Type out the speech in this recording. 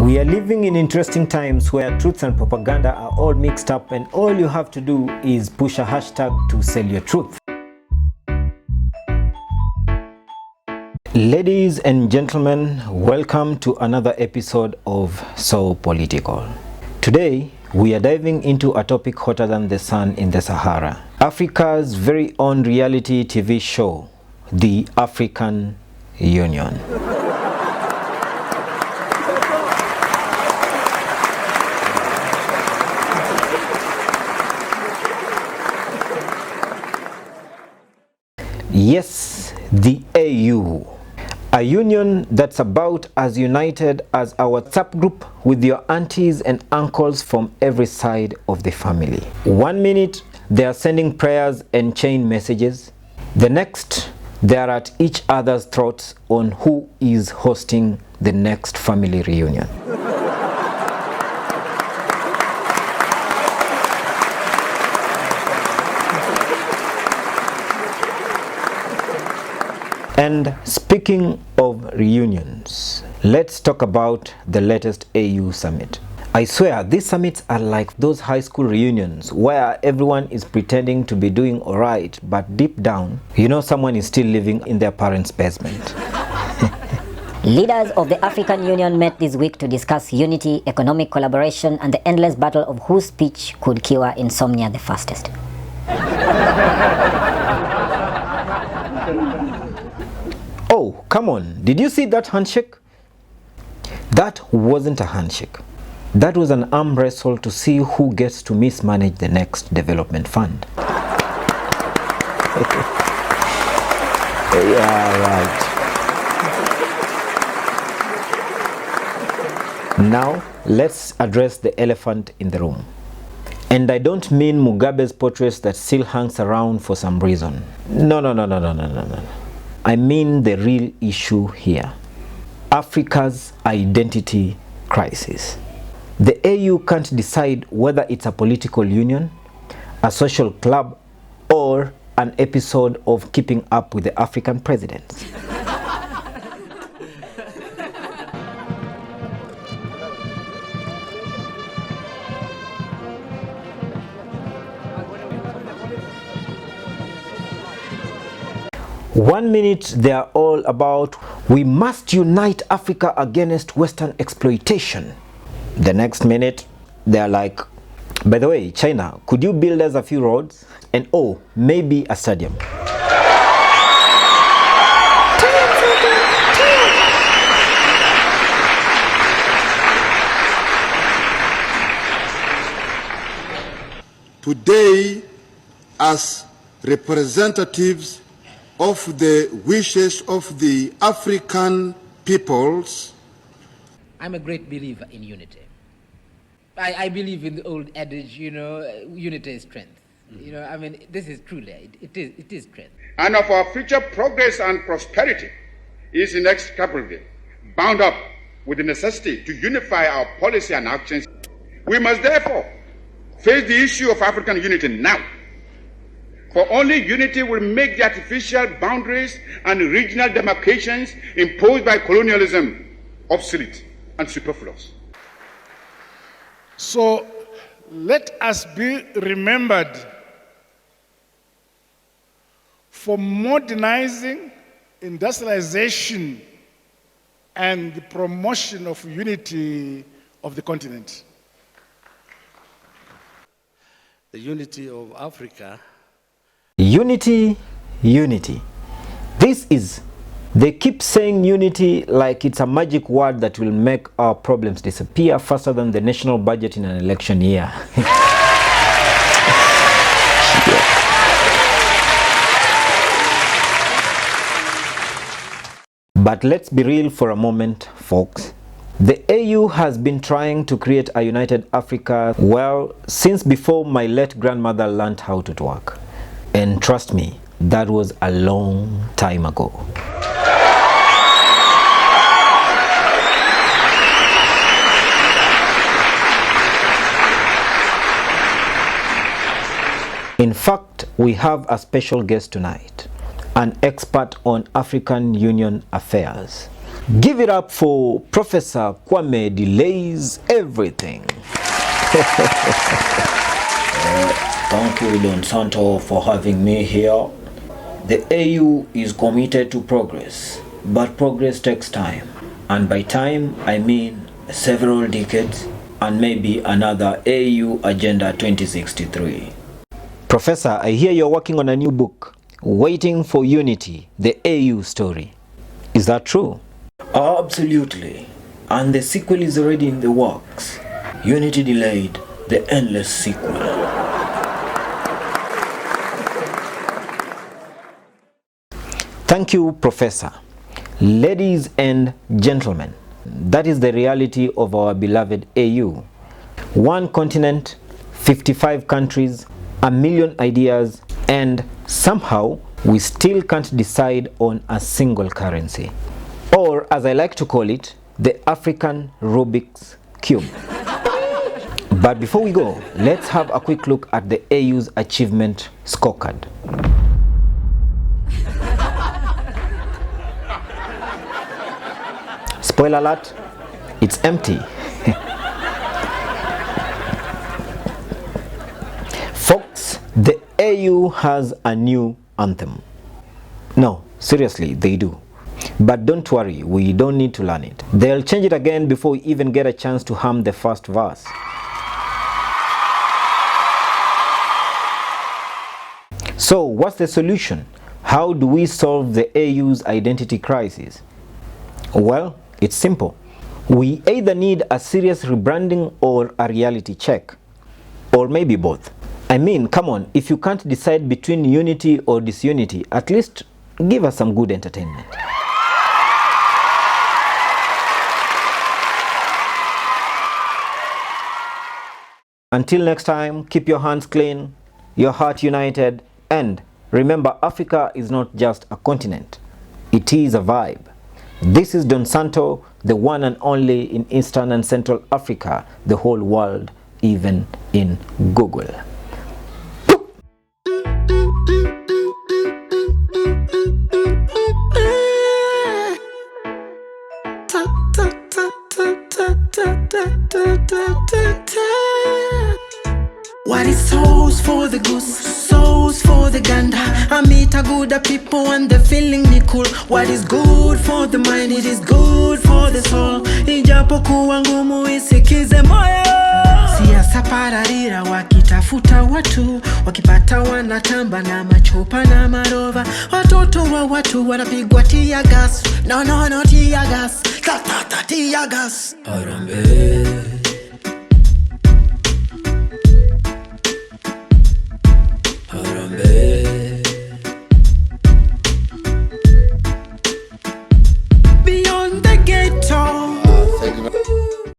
We are living in interesting times where truth and propaganda are all mixed up, and all you have to do is push a hashtag to sell your truth. Ladies and gentlemen, welcome to another episode of So Political. Today, we are diving into a topic hotter than the sun in the Sahara. Africa's very own reality TV show, the African Union. Yes, the AU. A union that's about as united as our WhatsApp group with your aunties and uncles from every side of the family. 1 minute, they are sending prayers and chain messages. The next, they are at each other's throats on who is hosting the next family reunion. And speaking of reunions, let's talk about the latest AU summit. I swear, these summits are like those high school reunions where everyone is pretending to be doing alright, but deep down, you know someone is still living in their parents' basement. Leaders of the African Union met this week to discuss unity, economic collaboration, and the endless battle of whose speech could cure insomnia the fastest. Oh, come on, did you see that handshake? That wasn't a handshake. That was an arm wrestle to see who gets to mismanage the next development fund. Yeah, right. Now, let's address the elephant in the room. And I don't mean Mugabe's portrait that still hangs around for some reason. No. I mean the real issue here. Africa's identity crisis. The AU can't decide whether it's a political union, a social club, or an episode of Keeping Up with the African Presidents. One minute they are all about, we must unite Africa against Western exploitation. The next minute they are like, by the way, China, could you build us a few roads? And oh, maybe a stadium. Today, as representatives of the wishes of the African peoples, I'm a great believer in unity. I believe in the old adage, unity is strength. This is truly, it is strength. And of our future progress and prosperity is inextricably bound up with the necessity to unify our policy and actions. We must therefore face the issue of African unity now. For only unity will make the artificial boundaries and regional demarcations imposed by colonialism obsolete and superfluous. So let us be remembered for modernizing, industrialization, and the promotion of unity of the continent. The unity of Africa. Unity. They keep saying unity like it's a magic word that will make our problems disappear faster than the national budget in an election year. But let's be real for a moment, folks. The AU has been trying to create a united Africa, well, since before my late grandmother learned how to twerk. And trust me, that was a long time ago. In fact, we have a special guest tonight, an expert on African Union affairs, Give it up for Professor Kwame Delays-Everything. Thank you, Don Santo, for having me here. The AU is committed to progress, but progress takes time. And by time, I mean several decades and maybe another AU Agenda 2063. Professor, I hear you're working on a new book, Waiting for Unity, the AU story. Is that true? Absolutely. And the sequel is already in the works. Unity Delayed, the endless sequel. Thank you, Professor. Ladies and gentlemen, that is the reality of our beloved AU. One continent, 55 countries, a million ideas, and somehow we still can't decide on a single currency. Or, as I like to call it, the African Rubik's Cube. But before we go, let's have a quick look at the AU's achievement scorecard. Spoiler alert, it's empty. Folks, the AU has a new anthem. No, seriously, they do. But don't worry, we don't need to learn it. They'll change it again before we even get a chance to hum the first verse. So, what's the solution? How do we solve the AU's identity crisis? Well, it's simple. We either need a serious rebranding or a reality check. Or maybe both. I mean, come on, if you can't decide between unity or disunity, at least give us some good entertainment. Until next time, keep your hands clean, your heart united, and remember, Africa is not just a continent, it is a vibe. This is Don Santo, the one and only in Eastern and Central Africa, the whole world, even in Google. What is souls for the goose, souls for the gander? I meet a good people and the feeling me cool. What is good for the mind, it is good for the soul. Ijapokuwa ngumu isikize moyo. Siasa pararira wakitafuta watu, wakipata wanatamba na machupa na marova. Watoto wa watu wanapigwa tear gas. No, tear gas. Tear gas. Arambe.